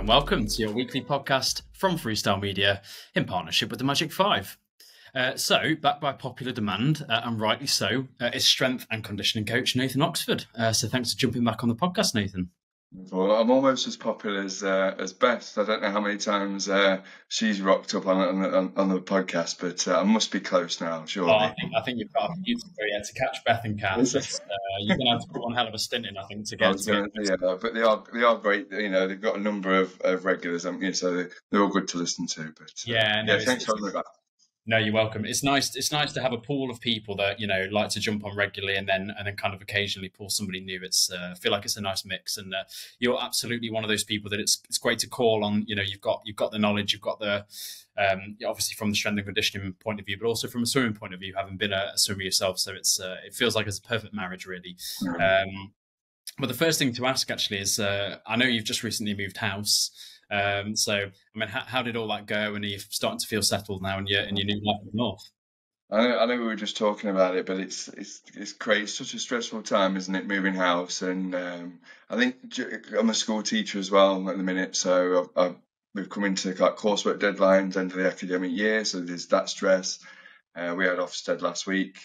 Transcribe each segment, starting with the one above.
and welcome to your weekly podcast from Freestyle Media in partnership with the Magic 5. So, backed by popular demand, and rightly so, is strength and conditioning coach Nathan Oxford. So thanks for jumping back on the podcast, Nathan. Well, I'm almost as popular as Beth. I don't know how many times she's rocked up on the podcast, but I must be close now, surely. I think you've got a few to catch Beth and Kat. You're going to have to put one hell of a stint in, I think, to get. But they are great. You know, they've got a number of regulars, haven't you? So they're all good to listen to. But thanks for having me back. No, you're welcome. It's nice to have a pool of people that, you know, like to jump on regularly and then kind of occasionally pull somebody new. I feel like it's a nice mix, and you're absolutely one of those people that it's great to call on. You know, you've got the knowledge, you've got the obviously from the strength and conditioning point of view, but also from a swimming point of view, having been a swimmer yourself. So it feels like it's a perfect marriage, really. But the first thing to ask actually is, I know you've just recently moved house. So, I mean, how did all that go? And are you starting to feel settled now in your new life up north? I know we were just talking about it, but it's crazy. It's such a stressful time, isn't it? Moving house, and I think I'm a school teacher as well at the minute. So we've come into like coursework deadlines, end of the academic year. So there's that stress. We had Ofsted last week,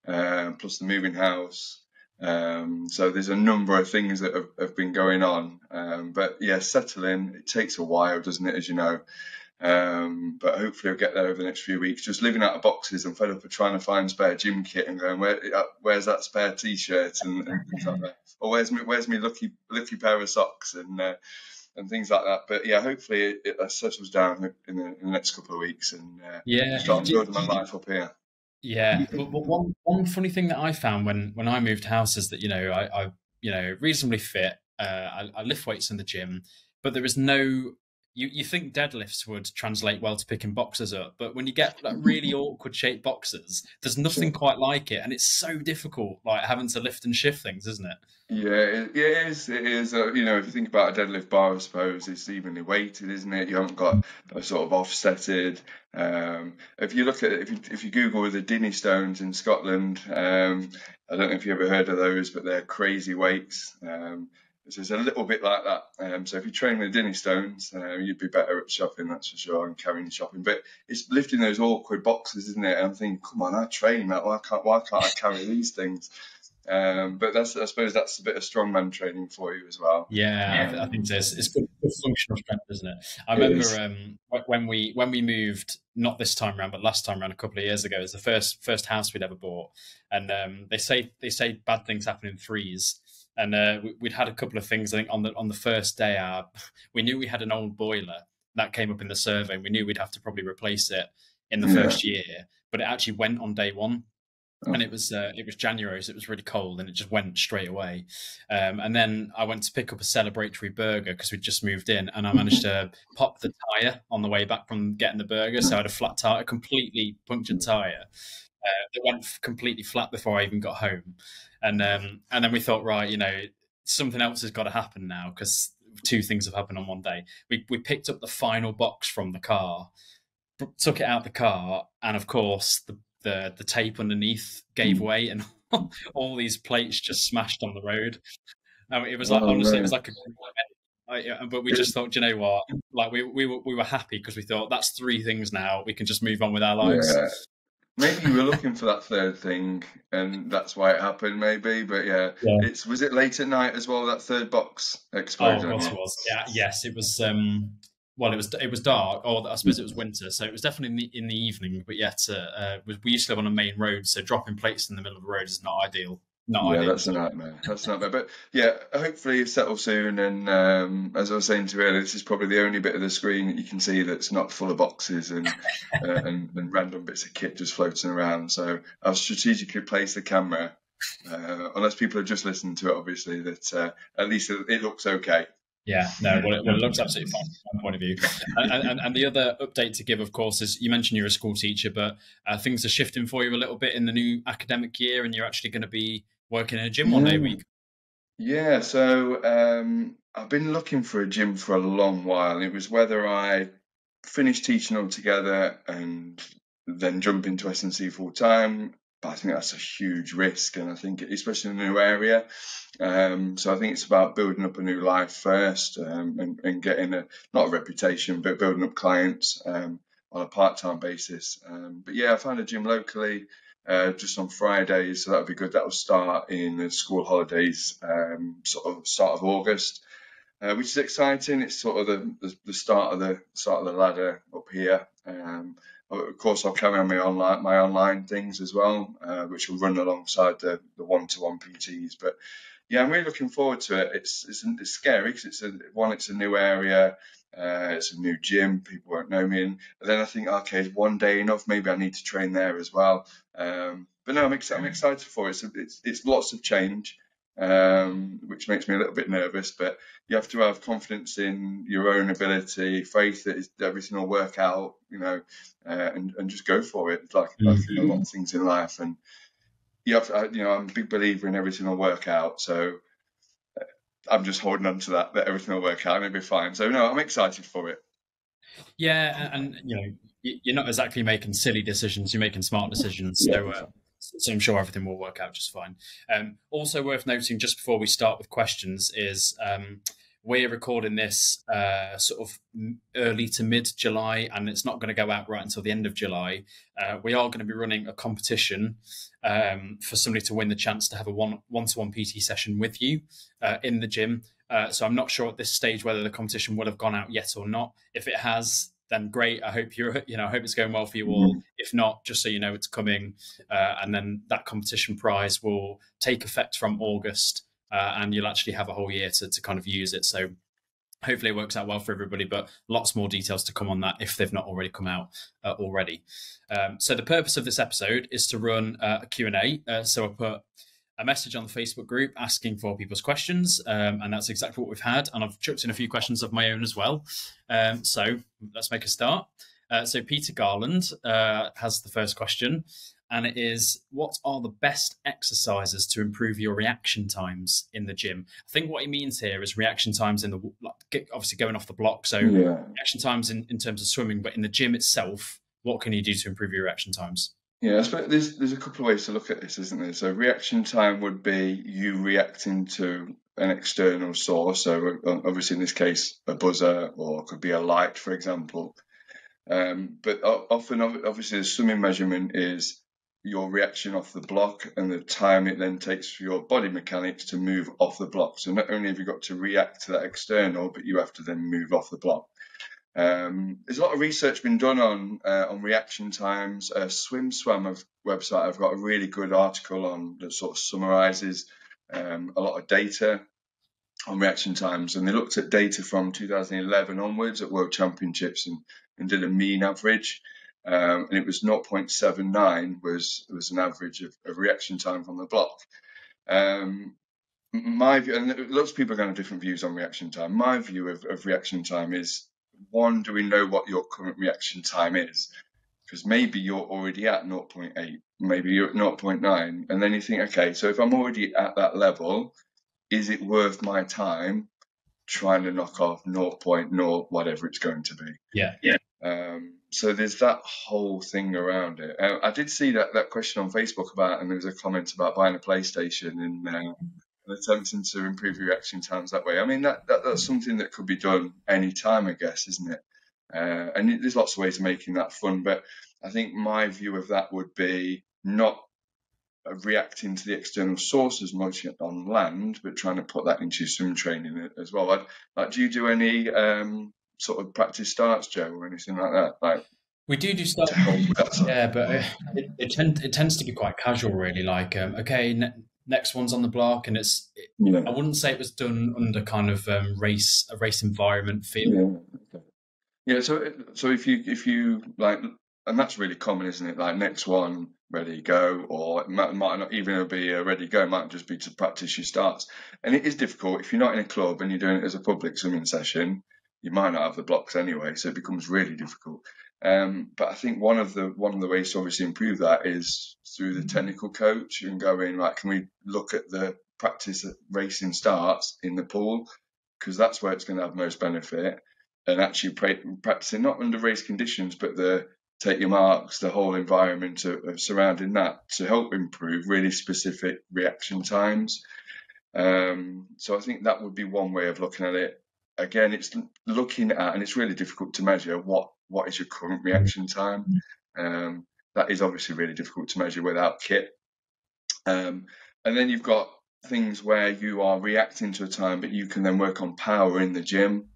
plus the moving house. So there's a number of things that have been going on. But yeah, settling, it takes a while, doesn't it, as you know. But hopefully I'll get there over the next few weeks. Just living out of boxes, I'm fed up of trying to find spare gym kit and going, where's that spare t-shirt and things like that. Or where's me lucky pair of socks and things like that. But yeah, hopefully it settles down in the next couple of weeks and start building my life up here. Yeah, but one funny thing that I found when I moved house is that, you know, I reasonably fit. I lift weights in the gym, but there is no. You think deadlifts would translate well to picking boxes up, but when you get like really awkward shaped boxes, there's nothing quite like it, and it's so difficult, like having to lift and shift things, isn't it? Yeah, it is. You know, if you think about a deadlift bar, I suppose it's evenly weighted, isn't it? You haven't got a sort of offsetted. If you look at if you Google the Dinnie stones in Scotland, I don't know if you ever heard of those, but they're crazy weights. So it's a little bit like that. So if you train with Dinnie stones, you'd be better at shopping, that's for sure, and carrying shopping. But it's lifting those awkward boxes, isn't it? And I'm thinking, come on, I train that. Why can't I carry these things? But I suppose that's a bit of strongman training for you as well. Yeah, I think so. It's good functional strength, isn't it? I remember when we moved, not this time around, but last time around a couple of years ago. It was the first house we'd ever bought, and they say bad things happen in threes. And we'd had a couple of things. I think on the first day, we knew we had an old boiler that came up in the survey. And we knew we'd have to probably replace it in the first year, but it actually went on day one. And it was January, so it was really cold, and it just went straight away. And then I went to pick up a celebratory burger because we'd just moved in, and I managed to pop the tyre on the way back from getting the burger. So I had a flat tyre, a completely punctured tyre. It went completely flat before I even got home. And then we thought, right, you know, something else has got to happen now because two things have happened on one day. We picked up the final box from the car, took it out the car, and of course the tape underneath gave way, and all these plates just smashed on the road. It was like honestly, it was like but we just thought, you know what? Like we were happy because we thought that's three things now. We can just move on with our lives. Yeah. Maybe you were looking for that third thing, and that's why it happened. Maybe, but was it late at night as well? That third box exploded. Oh, of course it was. Yeah, yes, it was. Well, it was dark, or I suppose it was winter, so it was definitely in the evening. But yet, we used to live on a main road, so dropping plates in the middle of the road is not ideal. That's a nightmare. But yeah, hopefully you settle soon. And as I was saying to you earlier, this is probably the only bit of the screen that you can see that's not full of boxes and and random bits of kit just floating around. So I've strategically placed the camera, unless people are just listening to it, obviously, that at least it looks okay. Yeah, no, well, it looks absolutely fine from my point of view. And the other update to give, of course, is you mentioned you're a school teacher, but things are shifting for you a little bit in the new academic year, and you're actually going to be working in a gym one day a week. Yeah, so I've been looking for a gym for a long while. It was whether I finish teaching altogether and then jump into S&C full time, but I think that's a huge risk, and I think especially in a new area. So I think it's about building up a new life first, and getting not a reputation, but building up clients on a part-time basis. But yeah, I found a gym locally just on Fridays, so that would be good. That will start in the school holidays, sort of start of August. Which is exciting. It's sort of the start of the ladder up here. Of course, I'll carry on my online things as well, which will run alongside the one-to-one PTs. But yeah, I'm really looking forward to it. It's scary because it's a new area. It's a new gym. People won't know me, and then I think, okay, is one day enough? Maybe I need to train there as well. But no, I'm excited for it. It's lots of change, which makes me a little bit nervous. But you have to have confidence in your own ability, faith that everything will work out, and just go for it. Like a lot of things in life, and you have to, I'm a big believer in everything will work out. So I'm just holding on to that everything will work out and it'll be fine. So no, I'm excited for it. Yeah, and you're not exactly making silly decisions; you're making smart decisions. So I'm sure everything will work out just fine. Also worth noting, just before we start with questions, is we're recording this sort of early to mid-July, and it's not going to go out right until the end of July. We are going to be running a competition for somebody to win the chance to have a one-to-one PT session with you in the gym. So I'm not sure at this stage whether the competition will have gone out yet or not. If it has, then great. I hope I hope it's going well for you all. If not, just so you know, it's coming. And then that competition prize will take effect from August, and you'll actually have a whole year to kind of use it. So hopefully it works out well for everybody, but lots more details to come on that if they've not already come out already. So the purpose of this episode is to run a Q&A. So I put a message on the Facebook group asking for people's questions, and that's exactly what we've had. And I've chucked in a few questions of my own as well. So let's make a start. So Peter Garland has the first question, and it is, what are the best exercises to improve your reaction times in the gym? I think what he means here is reaction times in obviously going off the block. So reaction times in terms of swimming, but in the gym itself, what can you do to improve your reaction times? Yeah, I suppose there's a couple of ways to look at this, isn't there? So reaction time would be you reacting to an external source. So obviously in this case, a buzzer, or it could be a light, for example. But often, obviously, the swimming measurement is your reaction off the block and the time it then takes for your body mechanics to move off the block. So not only have you got to react to that external, but you have to then move off the block. There's a lot of research been done on reaction times. SwimSwam website, I've got a really good article on that sort of summarises a lot of data on reaction times, and they looked at data from 2011 onwards at World Championships and did a mean average, and it was 0.79 was an average of reaction time from the block. My view, and lots of people are going to have different views on reaction time. My view of reaction time is, one, do we know what your current reaction time is? Because maybe you're already at 0.8, maybe you're at 0.9, and then you think, okay, so if I'm already at that level, is it worth my time trying to knock off 0.0 whatever it's going to be? Yeah. So there's that whole thing around it. I did see that question on Facebook and there was a comment about buying a PlayStation and attempting to improve your reaction times that way. I mean, that's something that could be done any time, I guess, isn't it? And there's lots of ways of making that fun, but I think my view of that would be not reacting to the external source as much on land, but trying to put that into swim training as well. Do you do any sort of practice starts, Joe, or anything like that? We do starts, yeah, but it tends to be quite casual, really. Like, next one's on the block, and I wouldn't say it was done under kind of a race environment feel. Yeah. So if you like, and that's really common, isn't it? Like, next one, ready, go, or it might not even be a ready, go. It might just be to practice your starts. And it is difficult if you're not in a club and you're doing it as a public swimming session. You might not have the blocks anyway, so it becomes really difficult. But I think one of the ways to obviously improve that is through the technical coach and going, like, can we look at the practice racing starts in the pool? Because that's where it's going to have most benefit. And actually practicing not under race conditions, but the take your marks, the whole environment of surrounding that to help improve really specific reaction times. So I think that would be one way of looking at it. Again, it's looking at, and it's really difficult to measure what is your current reaction time. That is obviously really difficult to measure without kit. And then you've got things where you are reacting to a time, but you can then work on power in the gym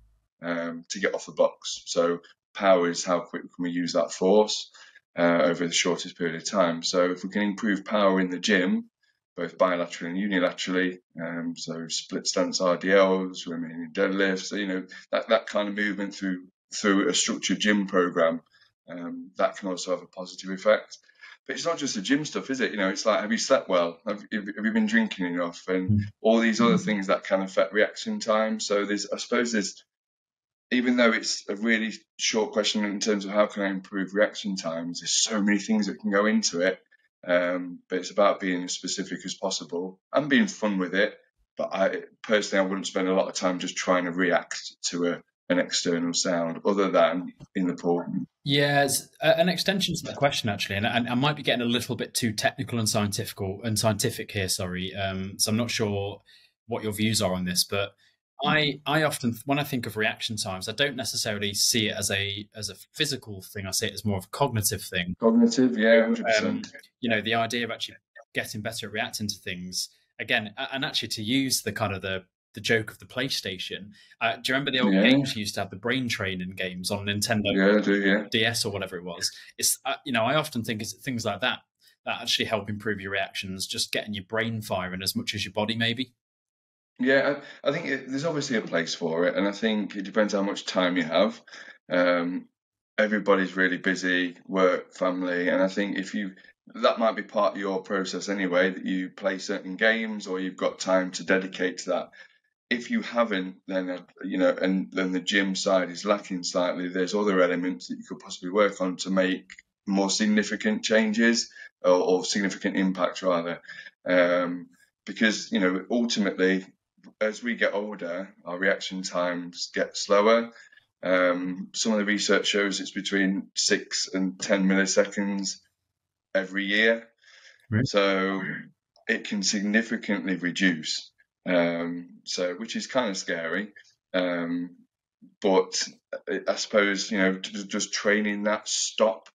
to get off the box. So power is how quick can we use that force over the shortest period of time. So if we can improve power in the gym, both bilaterally and unilaterally, so split stance RDLs, remaining deadlifts, so, you know, that kind of movement through a structured gym program, that can also have a positive effect. But it's not just the gym stuff, is it? You know, it's like, have you slept well? Have you been drinking enough? And all these other things that can affect reaction time. So I suppose there's, even though it's a really short question in terms of how can I improve reaction times, there's so many things that can go into it. But it's about being as specific as possible and being fun with it. But I wouldn't spend a lot of time just trying to react to an external sound other than in the pool. Yeah, it's an extension to that question, actually, and I might be getting a little bit too technical and scientific here. Sorry, so I'm not sure what your views are on this, but I often, when I think of reaction times, I don't necessarily see it as a physical thing. I see it as more of a cognitive thing. Cognitive, yeah, 100%. You know, the idea of actually getting better at reacting to things again, and actually to use the kind of the joke of the PlayStation. Do you remember the old games you used to have, the brain training games on Nintendo? Yeah, I do, yeah. DS or whatever it was. It's you know, I often think it's things like that actually help improve your reactions, just getting your brain firing as much as your body, maybe. Yeah, I think there's obviously a place for it, and I think it depends how much time you have. Everybody's really busy, work, family, and I think that might be part of your process anyway, that you play certain games or you've got time to dedicate to that. If you haven't, then and then the gym side is lacking slightly. There's other elements that you could possibly work on to make more significant changes or significant impact rather, because ultimately, as we get older, our reaction times get slower. Some of the research shows it's between 6 and 10 milliseconds every year, right. So it can significantly reduce. Which is kind of scary, but I suppose just training stop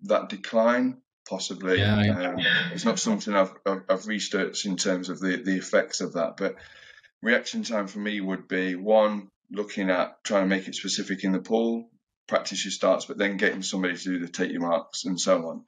that decline possibly. It's not something I've researched in terms of the effects of that, but reaction time for me would be one, looking at trying to make it specific in the pool, practice your starts, but then getting somebody to do the take your marks and so on.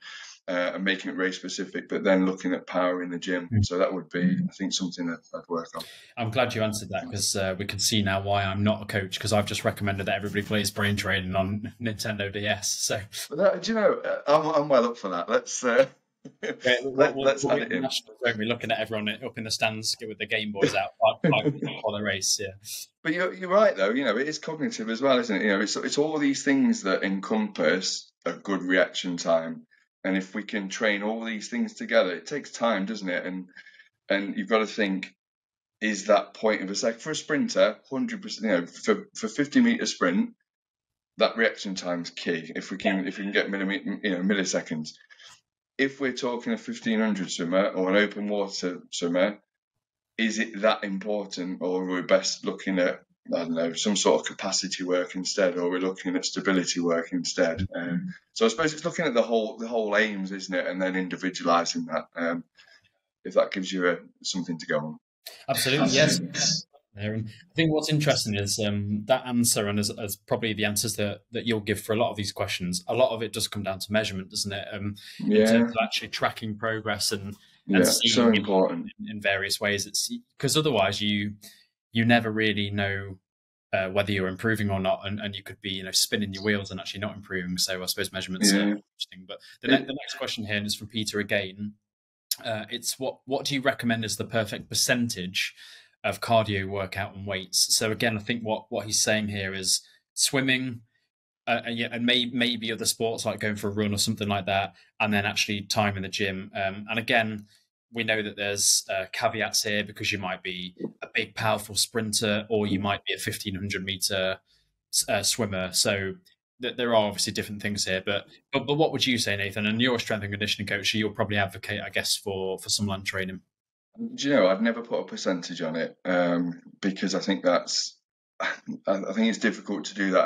And making it race specific, but then looking at power in the gym. So that would be, I think, something that I'd work on. I'm glad you answered that, because we can see now why I'm not a coach, because I've just recommended that everybody plays brain training on Nintendo DS. So, do you know, I'm well up for that. Let's let's add it in. We're looking at everyone up in the stands with the Game Boys out for the race. Yeah, but you're right though. It is cognitive as well, isn't it? It's all these things that encompass a good reaction time. And if we can train all these things together, it takes time, doesn't it? And you've got to think, is that point of a second for a sprinter, 100%? For 50-meter sprint, that reaction time is key. If we can get milliseconds. If we're talking a 1500 swimmer or an open water swimmer, is it that important, or are we best looking at, I don't know, some sort of capacity work instead, or we're looking at stability work instead? So I suppose it's looking at the whole aims, isn't it, and then individualising that. If that gives you something to go on. Absolutely, yes. And I think what's interesting is that answer, and as probably the answers that you'll give for a lot of these questions, a lot of it does come down to measurement, doesn't it? In terms of actually tracking progress and seeing so important in various ways. It's because otherwise you never really know whether you're improving or not, and you could be spinning your wheels and actually not improving. So I suppose measurements are interesting. But the next question here is from Peter again. It's what do you recommend as the perfect percentage of cardio workout and weights? So again, I think what he's saying here is swimming, and maybe other sports like going for a run or something like that, and then actually time in the gym. And again, we know that there's caveats here, because you might be a big, powerful sprinter, or you might be a 1500 meter swimmer. So there are obviously different things here, but what would you say, Nathan? And you're a strength and conditioning coach, so you'll probably advocate, I guess, for some land training. Do you know, I've never put a percentage on it, because I think I think it's difficult to do that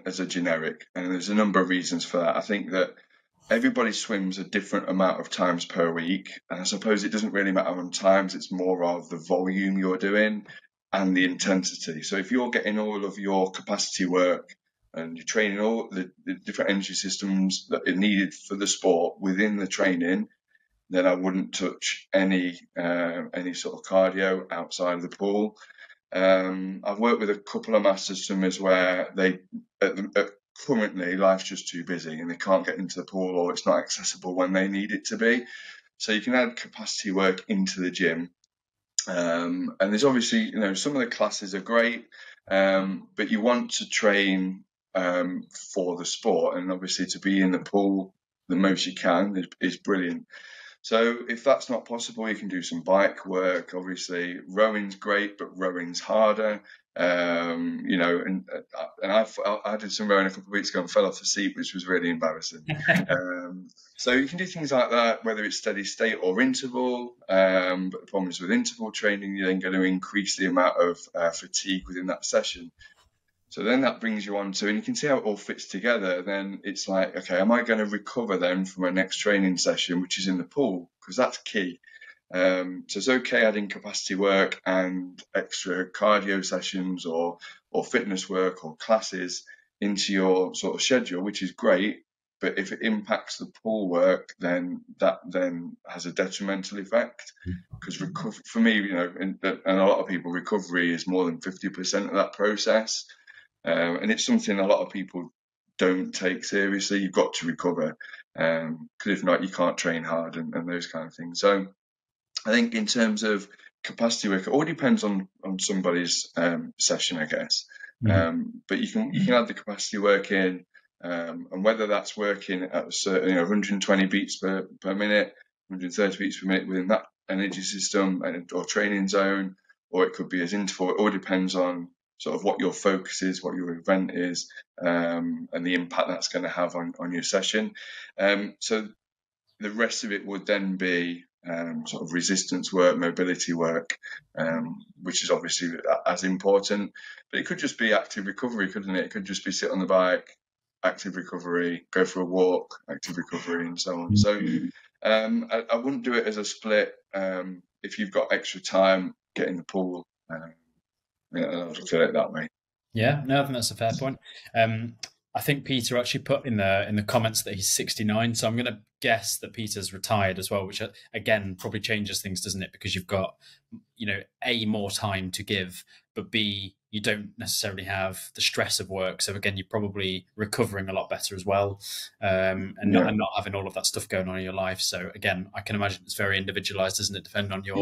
as a generic, and there's a number of reasons for that. I think that everybody swims a different amount of times per week, and I suppose it doesn't really matter on times, it's more of the volume you're doing and the intensity. So if you're getting all of your capacity work and you're training all the different energy systems that are needed for the sport within the training, then I wouldn't touch any sort of cardio outside of the pool. I've worked with a couple of master swimmers where currently life's just too busy and they can't get into the pool, or it's not accessible when they need it to be. So you can add capacity work into the gym. And there's obviously, some of the classes are great, but you want to train for the sport, and obviously to be in the pool the most you can is brilliant. So if that's not possible, you can do some bike work. Obviously, rowing's great, but rowing's harder. And I did some rowing a couple of weeks ago and fell off the seat, which was really embarrassing. So you can do things like that, whether it's steady state or interval. But the problem is with interval training, you're then going to increase the amount of fatigue within that session. So then that brings you on to, and you can see how it all fits together. Then it's like, okay, am I going to recover then from my next training session, which is in the pool? Because that's key. So it's okay adding capacity work and extra cardio sessions or fitness work or classes into your sort of schedule, which is great. But if it impacts the pool work, then that then has a detrimental effect. Because for me, and a lot of people, recovery is more than 50% of that process. And it's something a lot of people don't take seriously. You've got to recover, because if not, you can't train hard and those kind of things. So I think in terms of capacity work, it all depends on somebody's session, I guess. But you can add the capacity work in, and whether that's working at a certain 120 beats per minute, 130 beats per minute within that energy system or training zone, or it could be as interval. It all depends on sort of what your focus is, what your event is, and the impact that's going to have on your session. So the rest of it would then be sort of resistance work, mobility work, which is obviously as important. But it could just be active recovery, couldn't it? It could just be sit on the bike, active recovery, go for a walk, active recovery, and so on. So I wouldn't do it as a split. If you've got extra time, get in the pool. I'll look at it that way. Yeah, no, I think that's a fair point. I think Peter actually put in the comments that he's 69, so I'm going to guess that Peter's retired as well, which again probably changes things, doesn't it? Because you've got, A, more time to give, but B, you don't necessarily have the stress of work. So again, you're probably recovering a lot better as well, and not having all of that stuff going on in your life. So again, I can imagine it's very individualized, isn't it, depending on your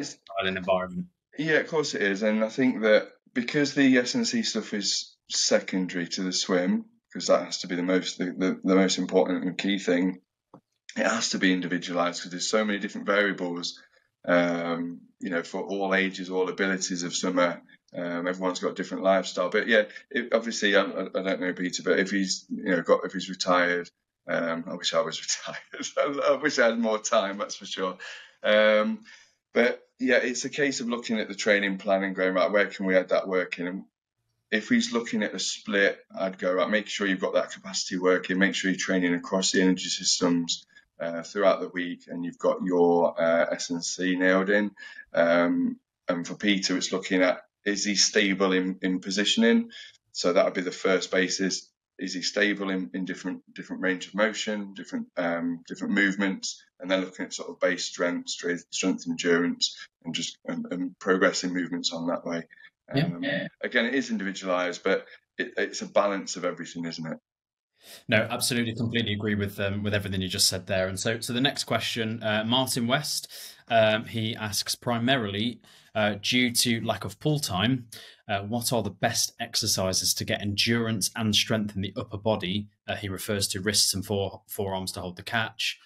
style and environment. Yeah, of course it is. And I think that because the S&C stuff is secondary to the swim, because that has to be the most important and key thing, it has to be individualized because there's so many different variables, for all ages, all abilities of swimmer. Everyone's got a different lifestyle. But yeah, obviously, I don't know Peter, but if he's, if he's retired, I wish I was retired. I wish I had more time, that's for sure. But yeah, it's a case of looking at the training plan and going, right, where can we add that work in? And if he's looking at a split, I'd go, right, make sure you've got that capacity working, make sure you're training across the energy systems throughout the week, and you've got your S&C nailed in. And for Peter, it's looking at, is he stable in positioning? So that would be the first basis. Is he stable in different range of motion, different movements, and then looking at sort of base strength, endurance, and progressing movements on that way. Again, it is individualized, but it's a balance of everything, isn't it? No, absolutely, completely agree with everything you just said there. And so the next question, Martin West, he asks, primarily due to lack of pool time, what are the best exercises to get endurance and strength in the upper body? He refers to wrists and forearms to hold the catch,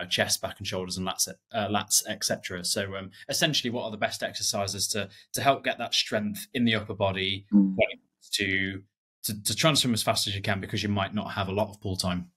chest, back and shoulders, and lats, etc. So essentially, what are the best exercises to help get that strength in the upper body when it comes to to try and swim as fast as you can, because you might not have a lot of pool time.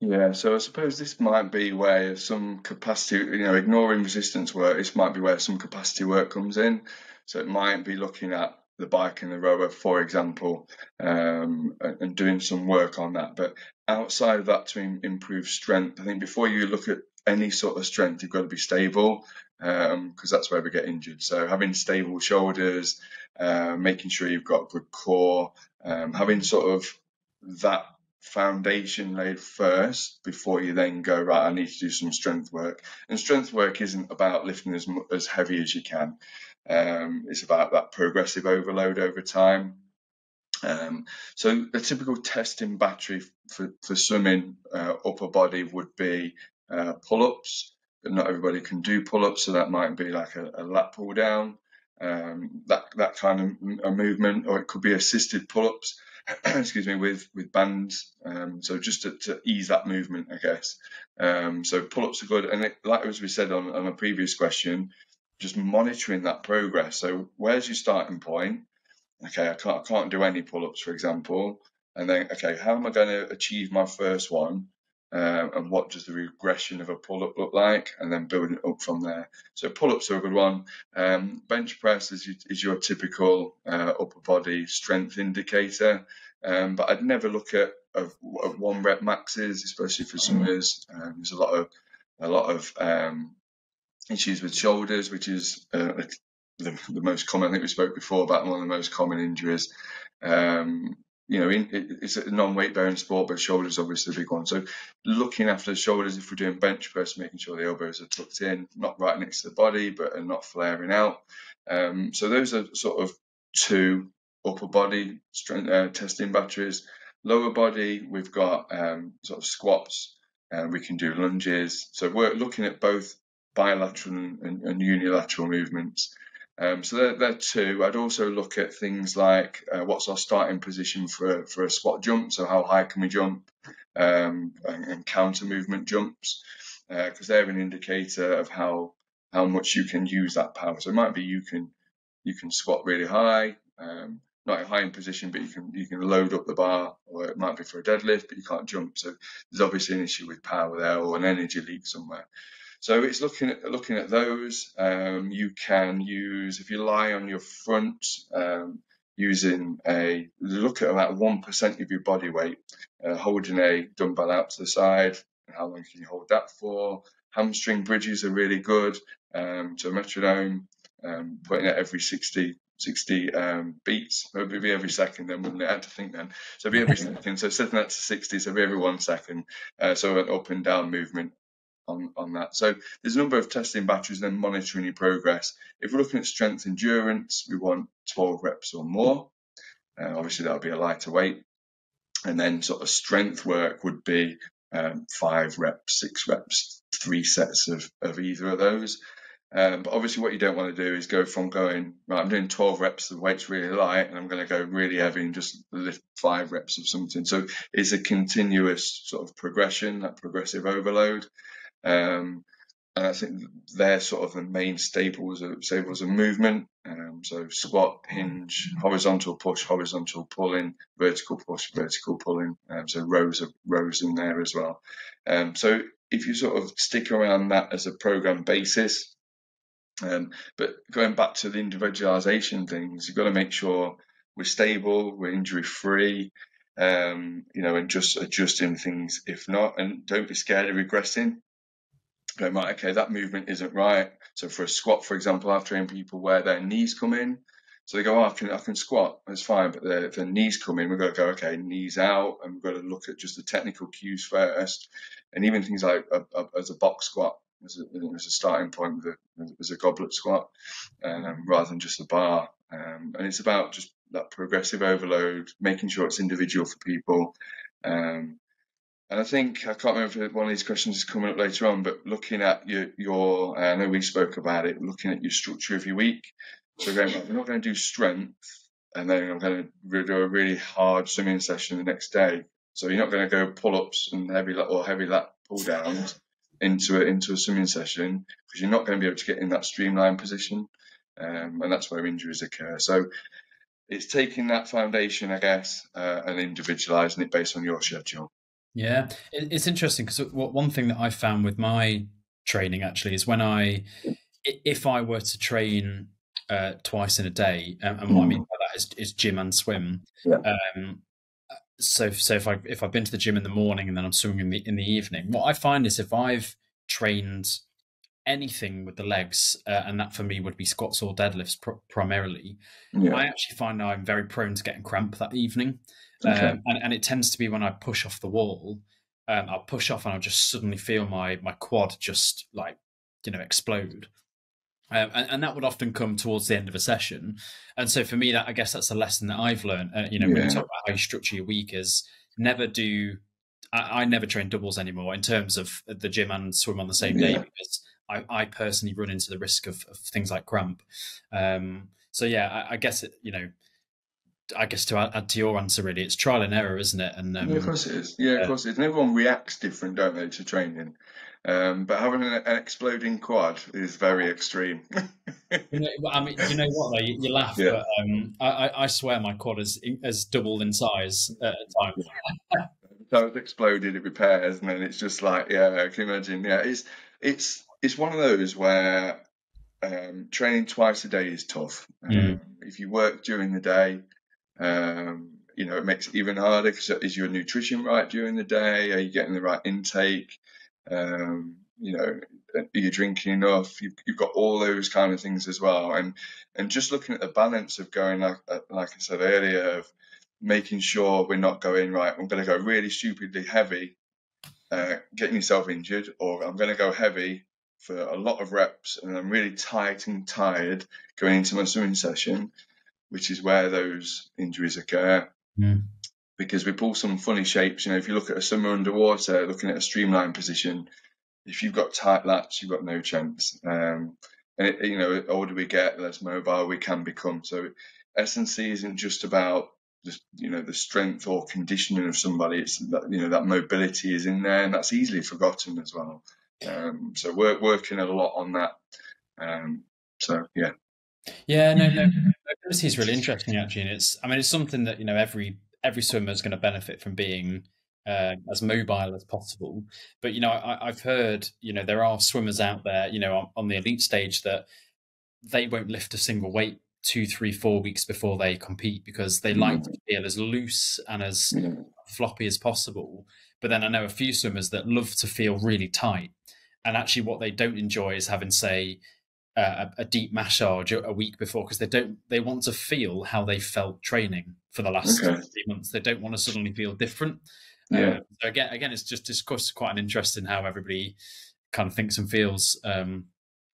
Yeah, so I suppose this might be where some capacity, ignoring resistance work, this might be where some capacity work comes in. So it might be looking at the bike and the rower, for example, and doing some work on that. But outside of that, to improve strength, I think before you look at any sort of strength, you've got to be stable, because that's where we get injured. So having stable shoulders, making sure you've got good core, having sort of that foundation laid first before you then go, right, I need to do some strength work. And strength work isn't about lifting as heavy as you can. It's about that progressive overload over time. So a typical testing battery for swimming upper body would be pull-ups, but not everybody can do pull-ups, so that might be like a lat pull down, that kind of a movement, or it could be assisted pull-ups. Excuse me, with bands, so just to ease that movement, I guess. So pull-ups are good, and like as we said on a previous question, just monitoring that progress. So where's your starting point? Okay, I can't do any pull-ups, for example, and then okay, how am I going to achieve my first one? And what does the regression of a pull-up look like, and then building it up from there. So pull-ups are a good one. Bench press is your typical upper body strength indicator, but I'd never look at one rep maxes, especially for swimmers. There's a lot of issues with shoulders, which is the most common. I think we spoke before about one of the most common injuries. It's a non-weight bearing sport, but shoulders are obviously the big one. So looking after the shoulders, if we're doing bench press, making sure the elbows are tucked in, not right next to the body, but are not flaring out. So those are sort of two upper body strength testing batteries. Lower body, we've got sort of squats, we can do lunges. So we're looking at both bilateral and unilateral movements. So they're two. I'd also look at things like what's our starting position for a squat jump, so how high can we jump, and counter movement jumps, because they're an indicator of how much you can use that power. So it might be you can squat really high, not high in position, but you can load up the bar, or it might be for a deadlift, but you can't jump. So there's obviously an issue with power there, or an energy leak somewhere. So it's looking at those. You can use, if you lie on your front, look at about 1% of your body weight, holding a dumbbell out to the side. How long can you hold that for? Hamstring bridges are really good. So metronome, putting it every 60 beats, maybe every second, then wouldn't it? I had to think then. So be every second. So setting that to 60, so be every 1 second. So an up and down movement on that. So there's a number of testing batteries and then monitoring your progress. If we're looking at strength endurance, we want 12 reps or more. Obviously that'll be a lighter weight. And then sort of strength work would be 5 reps, 6 reps, 3 sets of either of those. But obviously what you don't want to do is go from going, right, I'm doing 12 reps, the weight's really light, and I'm going to go really heavy and just lift 5 reps of something. So it's a continuous sort of progression, that progressive overload. And I think they're sort of the main staples of movement. So squat, hinge, horizontal push, horizontal pulling, vertical push, vertical pulling. So rows in there as well. So if you sort of stick around that as a program basis, but going back to the individualization things, you've got to make sure we're stable, we're injury free, and just adjusting things if not, and don't be scared of regressing. Going, right, okay, that movement isn't right. So for a squat, for example, I've trained people where their knees come in. So they go, I can squat, that's fine, but if their knees come in, we've got to go, okay, knees out, and we've got to look at just the technical cues first. And even things like as a box squat, as a starting point, as a goblet squat, rather than just a bar. And it's about just that progressive overload, making sure it's individual for people. And I think, I can't remember if one of these questions is coming up later on, but looking at your I know we spoke about it, looking at your structure of your week. So going, we're not going to do strength, and then I'm going to do a really hard swimming session the next day. So you're not going to go pull-ups and heavy lat pull-downs into a swimming session, because you're not going to be able to get in that streamlined position, and that's where injuries occur. So it's taking that foundation, I guess, and individualizing it based on your schedule. Yeah, it's interesting because one thing that I found with my training actually is if I were to train twice in a day, and what I mean by that is gym and swim. Yeah. Um, so if I've been to the gym in the morning and then I'm swimming in the evening, what I find is if I've trained anything with the legs, and that for me would be squats or deadlifts primarily, Yeah. I actually find I'm very prone to getting cramp that evening. Okay. And it tends to be when I push off the wall, I'll push off and I'll just suddenly feel my quad just like, explode. And that would often come towards the end of a session. And so for me, I guess that's a lesson that I've learned. When you talk about how you structure your week, is I never train doubles anymore in terms of the gym and swim on the same day, because I personally run into the risk of things like cramp. So yeah, I guess I guess to add to your answer, really, it's trial and error, isn't it? And of course it is. Yeah, of course it is. And everyone reacts different, don't they, to training? But having an exploding quad is very extreme. I mean, you know what? Though you laugh, Yeah. but I swear my quad has doubled in size at times. So it's exploded, it repairs, and then it's just like, yeah, I can imagine. Yeah, it's one of those where training twice a day is tough. If you work during the day, it makes it even harder, because is your nutrition right during the day? Are you getting the right intake? Are you drinking enough? You've got all those kind of things as well, and just looking at the balance of going, like I said earlier, of making sure we're not going, right, I'm going to go really stupidly heavy, getting yourself injured, or I'm going to go heavy for a lot of reps and I'm really tight and tired going into my swimming session, which is where those injuries occur. Because we pull some funny shapes. If you look at a swimmer underwater, looking at a streamline position, if you've got tight lats, you've got no chance. And the older we get, the less mobile we can become. So S&C isn't just about just the strength or conditioning of somebody. It's that mobility is in there, and that's easily forgotten as well. So we're working a lot on that. So yeah. Yeah, no, mobility is really interesting actually, and it's something that every swimmer is going to benefit from being as mobile as possible. But I've heard there are swimmers out there on the elite stage that they won't lift a single weight 2, 3, 4 weeks before they compete, because they like to feel as loose and as floppy as possible. But then I know a few swimmers that love to feel really tight, and actually what they don't enjoy is having, say, a deep massage a week before, because they want to feel how they felt training for the last 3 months. They don't want to suddenly feel different. So again, it's just discussed quite an interesting how everybody kind of thinks and feels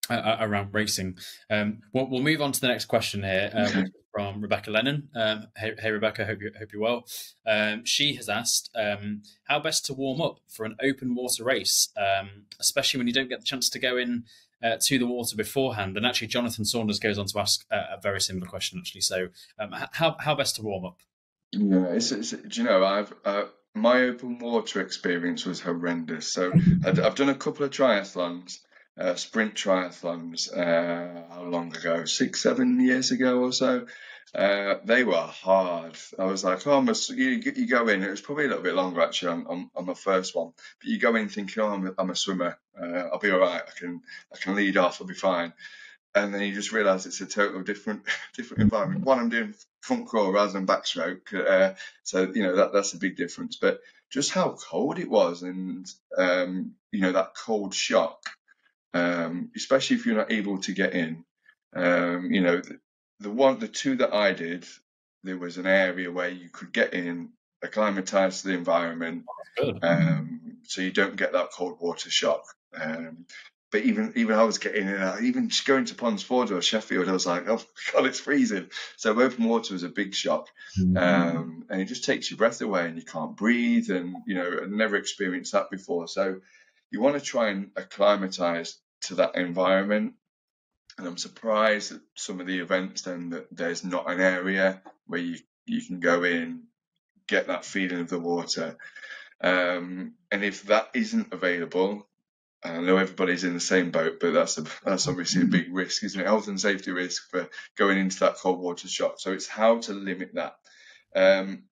around racing. We'll move on to the next question here, which is from Rebecca Lennon. Hey Rebecca, hope you're well. She has asked how best to warm up for an open water race, especially when you don't get the chance to go in to the water beforehand. And actually, Jonathan Saunders goes on to ask a very similar question, actually. So, how best to warm up? Yeah, I've my open water experience was horrendous. So I've done a couple of triathlons, sprint triathlons. How long ago? 6, 7 years ago or so. They were hard. I was like, you go in. It was probably a little bit longer actually on my first one, but you go in thinking, I'm a swimmer. I'll be all right. I can lead off. I'll be fine. And then you just realise it's a total different environment. One, I'm doing front crawl rather than backstroke, so that's a big difference. But just how cold it was, and that cold shock, especially if you're not able to get in. The two that I did, there was an area where you could get in, acclimatise to the environment, so you don't get that cold water shock. But even I was getting in, even just going to Ponsford or Sheffield, I was like, oh God, it's freezing. So open water was a big shock, and it just takes your breath away, and you can't breathe, and I'd never experienced that before. So you want to try and acclimatise to that environment. And I'm surprised at some of the events then that there's not an area where you can go in, get that feeling of the water. And if that isn't available, I know everybody's in the same boat, but that's obviously a big risk, isn't it? Health and safety risk for going into that cold water shock. So it's how to limit that. And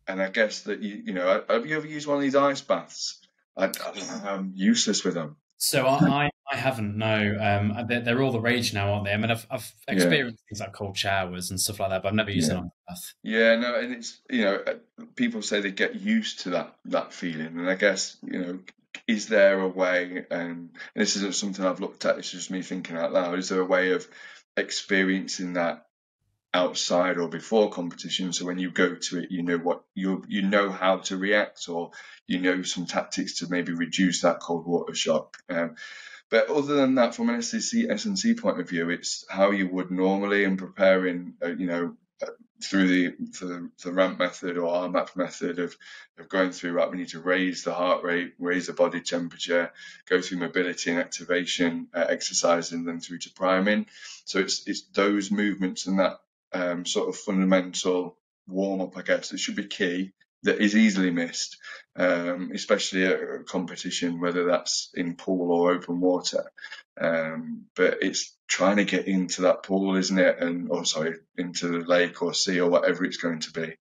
I guess that you know, have you ever used one of these ice baths? I'm useless with them. So I haven't. No, they're all the rage now, aren't they? I mean, I've Yeah, experienced things like cold showers and stuff like that, but I've never used yeah. an ice bath. Yeah, no, and it's people say they get used to that feeling, and I guess is there a way? And this isn't something I've looked at. It's just me thinking out loud. Is there a way of experiencing that outside or before competition? So when you go to it, you know what you know how to react, or some tactics to maybe reduce that cold water shock. But other than that, from an S&C point of view, it's how you would normally in preparing, through the ramp method or RMAP method of going through, right, we need to raise the heart rate, raise the body temperature, go through mobility and activation exercise, and then through to priming. So it's those movements and that sort of fundamental warm up, I guess, that should be key, that is easily missed, especially at a competition, whether that's in pool or open water. But it's trying to get into that pool, isn't it? Into the lake or sea or whatever it's going to be,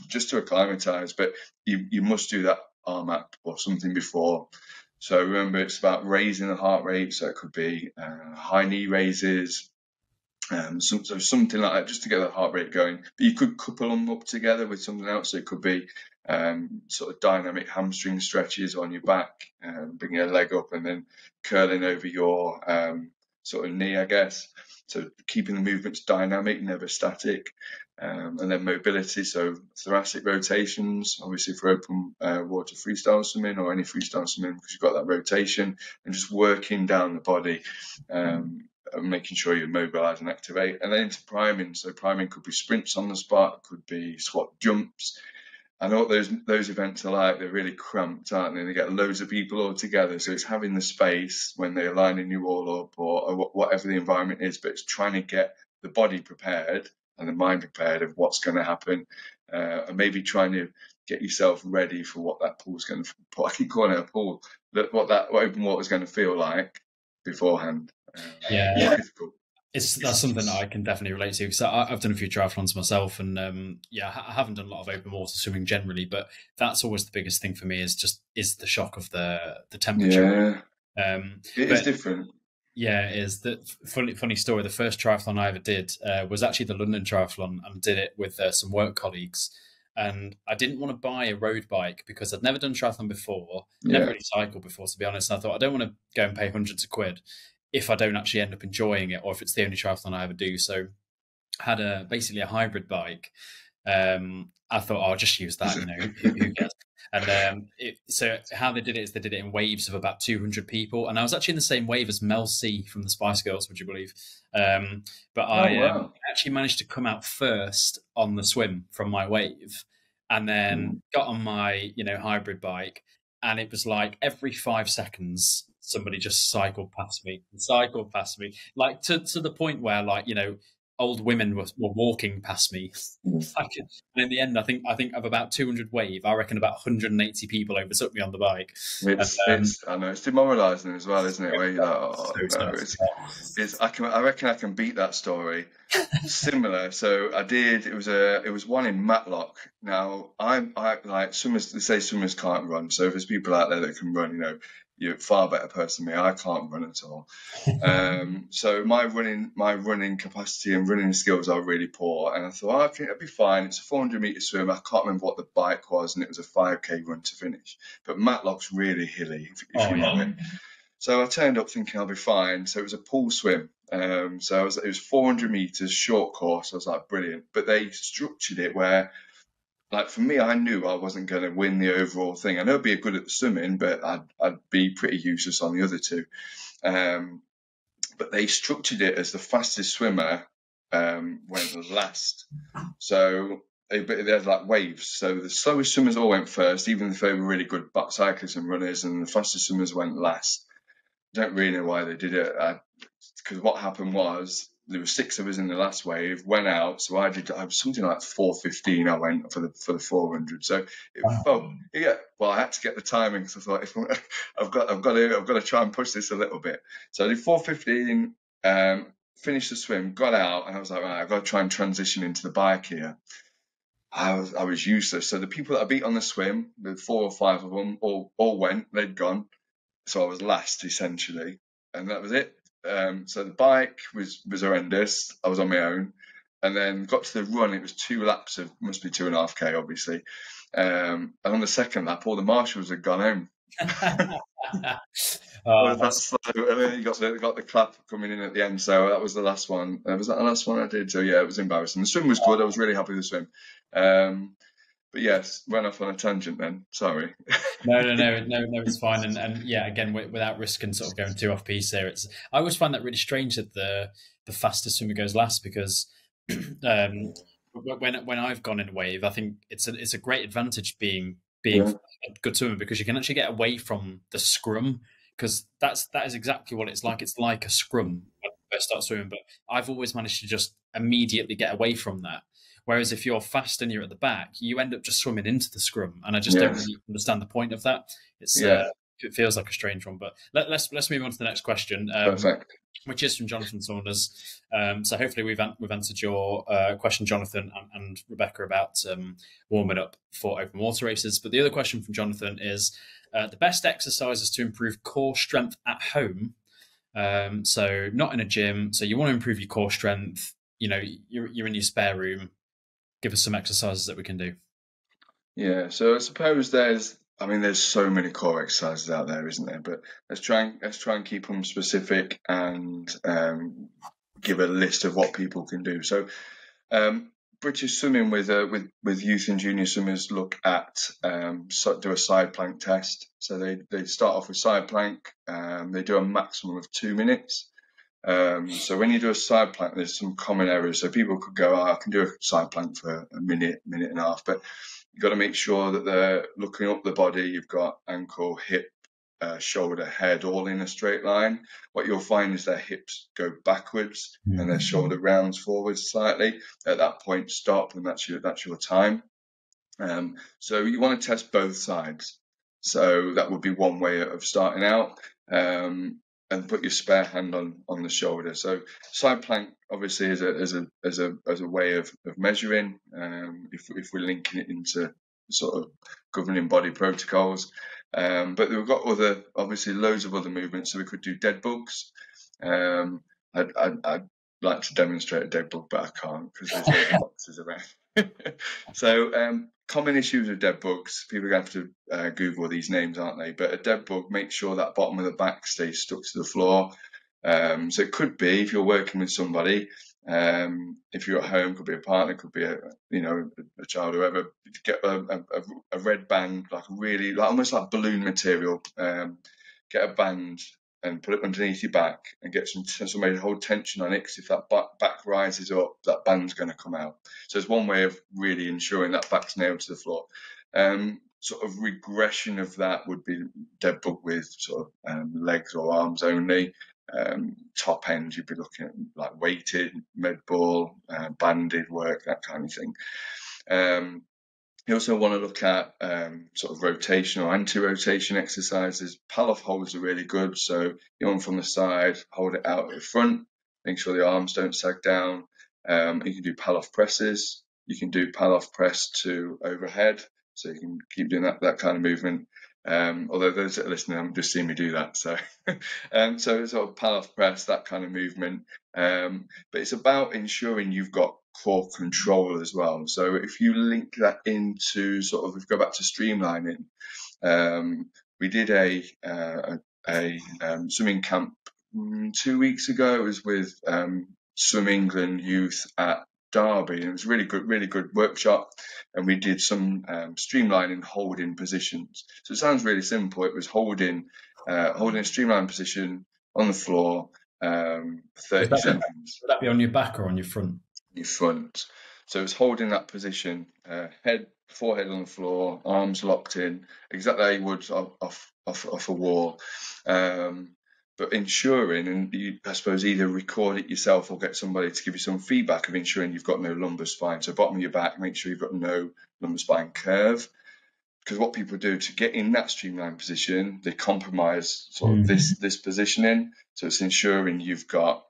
just to acclimatise. But you must do that RMAP or something before. So remember, it's about raising the heart rate. So it could be high knee raises, something like that, just to get the heart rate going. But you could couple them up together with something else. So it could be sort of dynamic hamstring stretches on your back, bringing your leg up and then curling over your sort of knee, I guess. So keeping the movements dynamic, never static. And then mobility, so thoracic rotations, obviously for open water freestyle swimming or any freestyle swimming, because you've got that rotation, and just working down the body, making sure you mobilise and activate. And then into priming. So priming could be sprints on the spot, it could be squat jumps. I know what those events are like. They're really cramped, aren't they? They get loads of people all together. So it's having the space when they're lining you all up, or whatever the environment is, but it's trying to get the body prepared and the mind prepared of what's going to happen, and maybe trying to get yourself ready for what that pool's going to. I keep calling it a pool. What open water is going to feel like beforehand. Yeah. Difficult. That's something that I can definitely relate to, because I've done a few triathlons myself, and I haven't done a lot of open water swimming generally, but that's always the biggest thing for me, is the shock of the temperature. Yeah, it is different. Yeah, it is. The funny story. The first triathlon I ever did was actually the London Triathlon, and did it with some work colleagues. And I didn't want to buy a road bike because I'd never done triathlon before, never really cycled before, to be honest. And I thought, I don't want to go and pay hundreds of quid if I don't actually end up enjoying it, or if it's the only triathlon I ever do. So I had basically a hybrid bike. I thought, I'll just use that, who cares? And so how they did it is they did it in waves of about 200 people. And I was actually in the same wave as Mel C from the Spice Girls, would you believe? But I actually managed to come out first on the swim from my wave, and then got on my, hybrid bike. And it was like every 5 seconds, somebody just cycled past me, like to the point where, like, old women were walking past me. And in the end, I think of about 200 wave, I reckon about 180 people overtook me on the bike. I know it's demoralising as well, isn't it? Where you're like, I reckon I can beat that story. Similar. So I did. It was one in Matlock. Now I like swimmers. They say swimmers can't run. So if there's people out there that can run, you're a far better person than me. I can't run at all. So my running capacity and running skills are really poor. And I thought, okay, it'll be fine. It's a 400-meter swim. I can't remember what the bike was, and it was a 5K run to finish. But Matlock's really hilly, if you know it. So I turned up thinking I'll be fine. So it was a pool swim. So it was 400 meters, short course. I was like, brilliant. But they structured it where, like, for me, I knew I wasn't going to win the overall thing. I know I'd be good at the swimming, but I'd be pretty useless on the other two. But they structured it as the fastest swimmer went last. So they had like waves. So the slowest swimmers all went first, even if they were really good cyclists and runners, and the fastest swimmers went last. I don't really know why they did it, because what happened was there were 6 of us in the last wave, went out. So I was something like 4:15. I went for the 400. So it felt, yeah. Well, I had to get the timing because I thought if I've got to try and push this a little bit. So I did 4:15. Finished the swim, got out, and I was like, right, I've got to try and transition into the bike here. I was useless. So the people that I beat on the swim, the 4 or 5 of them, all went. They'd gone. So I was last essentially, and that was it. So the bike was horrendous. I was on my own, and then got to the run. It was 2 laps of, must be 2.5K, obviously. And on the second lap, all the marshals had gone home. That's slow. And then you got the clap coming in at the end. So that was the last one. Was that the last one I did? So yeah, it was embarrassing. The swim was good. I was really happy with the swim. But yes, went off on a tangent then. Sorry. No, it's fine. And yeah, again, without risking sort of going too off piece here, I always find that really strange that the fastest swimmer goes last, because when I've gone in a wave, I think it's a great advantage being a good swimmer, because you can actually get away from the scrum, because that is exactly what it's like. It's like a scrum when I first start swimming, but I've always managed to just immediately get away from that. Whereas if you're fast and you're at the back, you end up just swimming into the scrum, and I just don't really understand the point of that. It feels like a strange one. But let's move on to the next question, which is from Jonathan Saunders. So hopefully we've answered your question, Jonathan, and Rebecca, about warming up for open water races. But the other question from Jonathan is the best exercises to improve core strength at home. So not in a gym. So you want to improve your core strength. You know, you're in your spare room. Give us some exercises that we can do. Yeah, so I suppose there's so many core exercises out there, isn't there? But let's try and keep them specific and give a list of what people can do. So British Swimming with youth and junior swimmers look at do a side plank test. So they start off with side plank. They do a maximum of 2 minutes. So when you do a side plank, there's some common errors. So people could go, I can do a side plank for a minute and a half, but you've got to make sure that they're looking up the body. You've got ankle, hip, shoulder, head, all in a straight line. What you'll find is their hips go backwards and their shoulder rounds forwards slightly. At that point, stop, and that's your time. So you want to test both sides. So that would be one way of starting out. And put your spare hand on the shoulder. So side plank obviously is a way of measuring. If we're linking it into sort of governing body protocols, but we've got obviously loads of other movements. So we could do dead bugs. I'd like to demonstrate a dead bug, but I can't because there's loads of boxes around. So common issues with dead bugs, people are going to have to Google these names, aren't they? But a dead bug, make sure that bottom of the back stays stuck to the floor. So it could be, if you're working with somebody, if you're at home, could be a partner, could be a child, whoever, get a red band, almost like balloon material, get a band and put it underneath your back and get somebody to hold tension on it, because if that back rises up, that band's going to come out. So it's one way of really ensuring that back's nailed to the floor. Sort of regression of that would be dead bug with sort of legs or arms only. Top end, you'd be looking at like weighted, med ball, banded work, that kind of thing. You also want to look at sort of rotation or anti-rotation exercises. Pallof holds are really good. So you want from the side, hold it out at the front, make sure the arms don't sag down. You can do Pallof presses. You can do Pallof press to overhead. So you can keep doing that kind of movement. Although those that are listening haven't just seen me do that. So so sort of Pallof press, that kind of movement. But it's about ensuring you've got core control as well. So if you link that into sort of, if we go back to streamlining, we did a swimming camp 2 weeks ago. It was with Swim England youth at Derby, and it was really good workshop. And we did some streamlining holding positions. So it sounds really simple. It was holding a streamlined position on the floor for 30 seconds. Would that be on your back or on your front? Your front. So it's holding that position, forehead on the floor, arms locked in, exactly how you would off a wall. but ensuring, and you, I suppose, either record it yourself or get somebody to give you some feedback of ensuring you've got no lumbar spine. So bottom of your back, make sure you've got no lumbar spine curve. Because what people do to get in that streamlined position, they compromise sort of this positioning. So it's ensuring you've got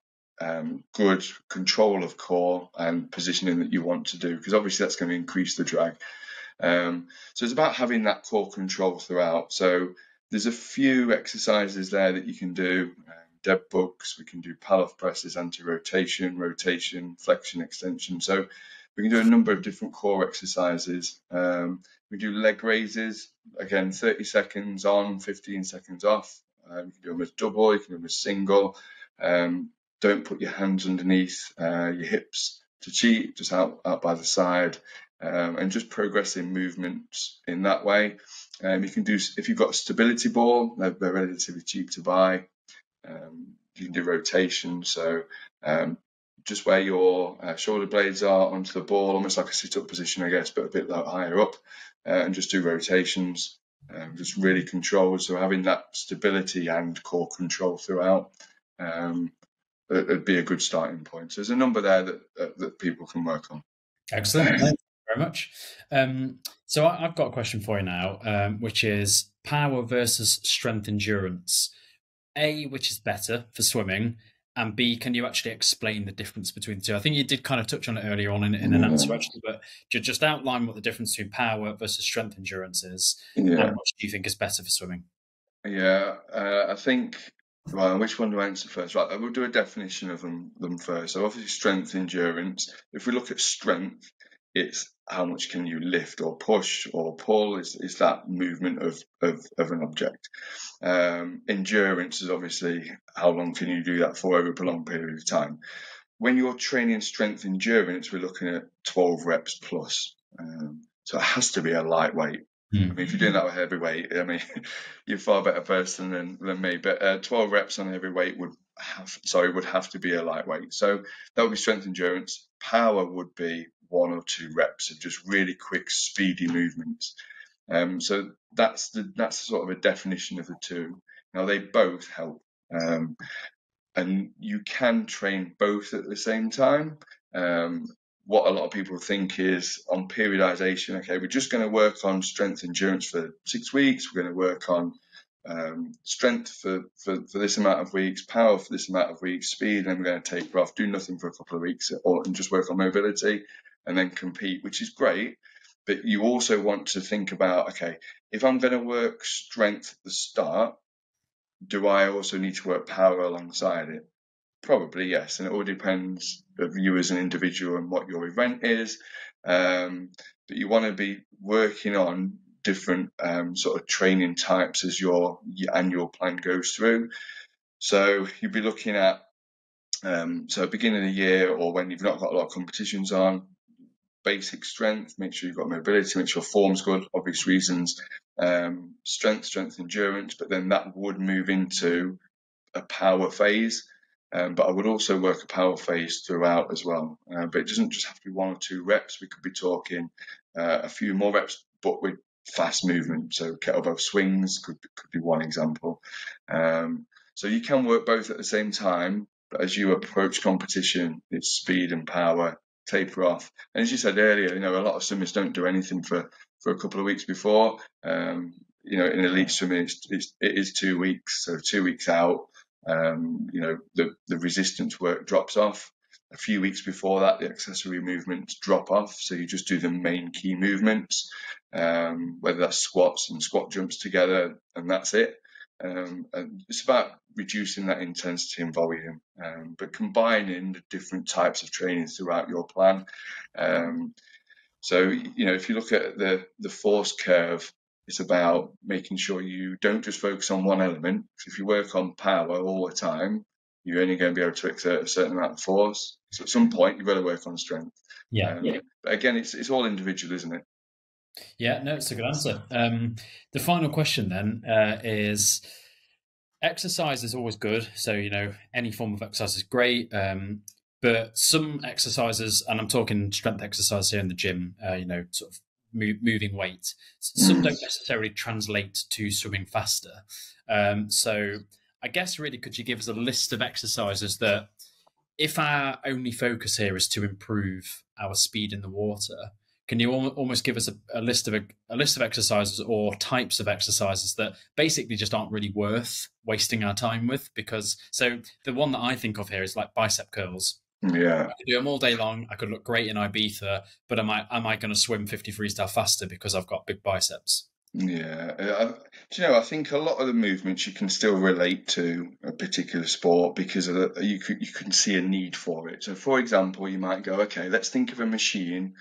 good control of core and positioning that you want to do, because obviously that's going to increase the drag. So it's about having that core control throughout. So there's a few exercises there that you can do. Dead bugs, we can do Pallof presses, anti-rotation, rotation, flexion, extension. So we can do a number of different core exercises. We do leg raises, again, 30 seconds on, 15 seconds off. You can do them as double, you can do them as single. Don't put your hands underneath your hips to cheat, just out by the side. And just progressing movements in that way. You can do, if you've got a stability ball, they're relatively cheap to buy. You can do rotation, so just where your shoulder blades are onto the ball, almost like a sit-up position, I guess, but a bit higher up, and just do rotations, just really controlled. So having that stability and core control throughout, it'd be a good starting point. So there's a number there that people can work on. Excellent. Thank you very much. So I've got a question for you now, which is power versus strength endurance. A, which is better for swimming, and B, can you actually explain the difference between the two? I think you did kind of touch on it earlier on in an answer, actually, but just outline what the difference between power versus strength endurance is, and what do you think is better for swimming? Yeah, I think, well, which one do I answer first? Right, we'll do a definition of them first. So obviously strength endurance. If we look at strength, it's how much can you lift or push or pull, is that movement of an object. Endurance is obviously how long can you do that for over a prolonged period of time. When you're training strength endurance, we're looking at 12 reps plus. So it has to be a lightweight. I mean, if you're doing that with heavyweight, I mean, you're a far better person than me. But 12 reps on heavyweight would have to be a lightweight. So that would be strength endurance. Power would be 1 or 2 reps of just really quick, speedy movements. So that's sort of a definition of the two. Now they both help, and you can train both at the same time. What a lot of people think is on periodization. Okay, we're just going to work on strength endurance for 6 weeks. We're going to work on strength for this amount of weeks, power for this amount of weeks, speed, and then we're going to taper off, do nothing for a couple of weeks, and just work on mobility, and then compete, which is great. But you also want to think about, okay, if I'm going to work strength at the start, do I also need to work power alongside it? Probably yes, and it all depends of you as an individual and what your event is. But you want to be working on different sort of training types as your annual plan goes through. So you'll be looking at so beginning of the year, or when you've not got a lot of competitions on, basic strength, make sure you've got mobility, make sure form's good, obvious reasons, strength endurance, but then that would move into a power phase. But I would also work a power phase throughout as well. But it doesn't just have to be 1 or 2 reps. We could be talking a few more reps, but with fast movement. So kettlebell swings could be one example. So you can work both at the same time, but as you approach competition, it's speed and power, taper off. And as you said earlier, a lot of swimmers don't do anything for a couple of weeks before. In elite swimming, it is 2 weeks, so 2 weeks out. The resistance work drops off. A few weeks before that, the accessory movements drop off. So you just do the main key movements, whether that's squats and squat jumps together, and that's it. And it's about reducing that intensity and volume, but combining the different types of training throughout your plan. So, if you look at the force curve, it's about making sure you don't just focus on one element. If you work on power all the time, you're only going to be able to exert a certain amount of force. So at some point, you've got to work on strength. But again, it's all individual, isn't it? Yeah, no, it's a good answer. The final question then is, exercise is always good. So, any form of exercise is great. But some exercises, and I'm talking strength exercise here in the gym, sort of moving weight, some don't necessarily translate to swimming faster. So I guess really, could you give us a list of exercises that, if our only focus here is to improve our speed in the water, can you almost give us a list of a list of exercises or types of exercises that basically just aren't really worth wasting our time with? Because so the one that I think of here is like bicep curls. Yeah. I could do them all day long. I could look great in Ibiza, but am I going to swim 50 freestyle faster because I've got big biceps? Yeah, do you know, I think a lot of the movements you can still relate to a particular sport because of you can see a need for it. So, for example, you might go, okay, let's think of a machine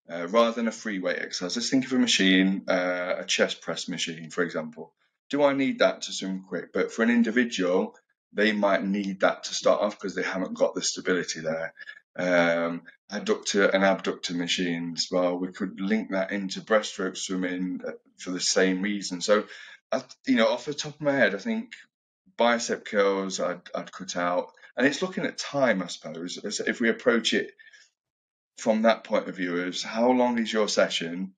rather than a free weight exercise. Let's think of a machine, a chest press machine, for example. Do I need that to swim quick? But for an individual, they might need that to start off because they haven't got the stability there. Adductor and abductor machines, well, we could link that into breaststroke swimming for the same reason. So, off the top of my head, I think bicep curls I'd cut out, and it's looking at time, I suppose. If we approach it from that point of view, is how long is your session?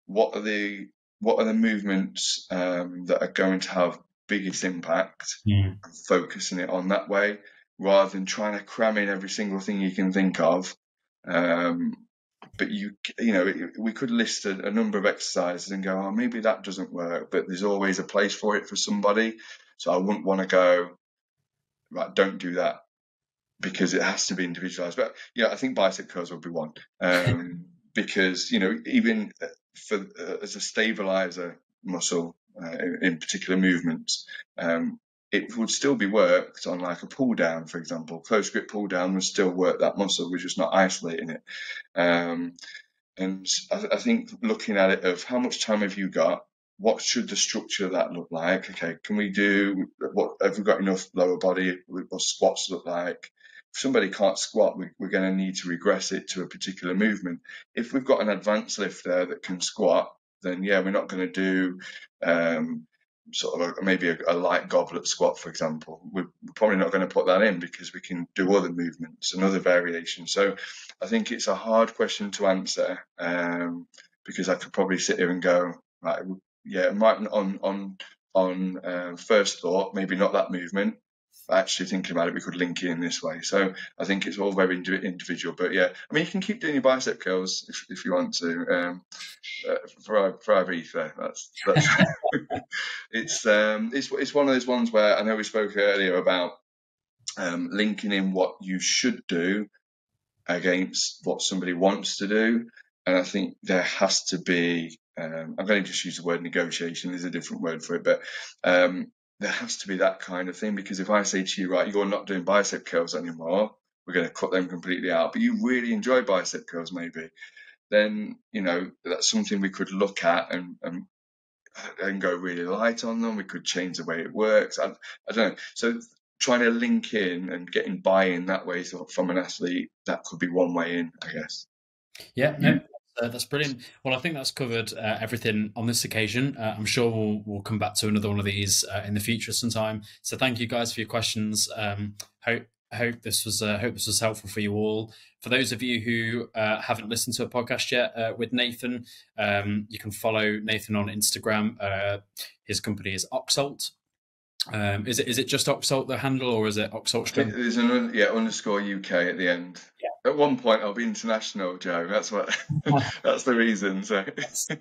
What are the movements that are going to have biggest impact? And focusing it on that way rather than trying to cram in every single thing you can think of. But we could list a number of exercises and go, oh, maybe that doesn't work, but there's always a place for it for somebody. So I wouldn't want to go, right, don't do that, because it has to be individualized. But I think bicep curls would be one, because even for as a stabilizer muscle in particular movements, it would still be worked on like a pull down, for example. Close grip pull down would still work that muscle. We're just not isolating it. And I think looking at it of how much time have you got? What should the structure of that look like? Okay, can we do what? Have we got enough lower body? What squats look like? If somebody can't squat, we're going to need to regress it to a particular movement. If we've got an advanced lifter that can squat, then we're not going to do sort of maybe a light goblet squat, for example. We're probably not going to put that in because we can do other movements and other variations. So I think it's a hard question to answer, because I could probably sit here and go, right, it might on first thought, maybe not that movement. Actually thinking about it, we could link it in this way. So I think it's all very individual. But you can keep doing your bicep curls if you want to. For Ibiza, that's it's one of those ones where I know we spoke earlier about linking in what you should do against what somebody wants to do, and I think there has to be. I'm going to just use the word negotiation. There's a different word for it, but there has to be that kind of thing, because if I say to you, right, you're not doing bicep curls anymore, we're going to cut them completely out, but you really enjoy bicep curls maybe, then that's something we could look at and go really light on them. We could change the way it works. I don't know. So trying to link in and getting buy-in that way from an athlete, that could be one way in, I guess. Yeah, no, that's brilliant. Well, I think that's covered everything on this occasion. I'm sure we'll come back to another one of these in the future sometime. So thank you guys for your questions. Hope this was helpful for you all. For those of you who haven't listened to a podcast yet with Nathan, you can follow Nathan on Instagram. His company is Oxalt. Is it just Oxalt the handle, or is it Oxalt? There's an underscore UK at the end. Yeah. At one point, I'll be international, Joe. That's what. That's the reason. So.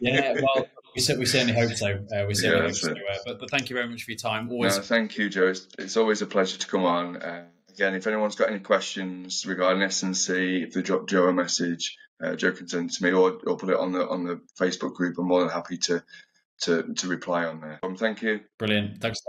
Well, we certainly hope so. We certainly hope so. But thank you very much for your time. Always. No, thank you, Joe. It's always a pleasure to come on. Again, if anyone's got any questions regarding S&C, if they drop Joe a message, Joe can send it to me, or put it on the Facebook group. I'm more than happy to reply on there. Thank you. Brilliant. Thanks.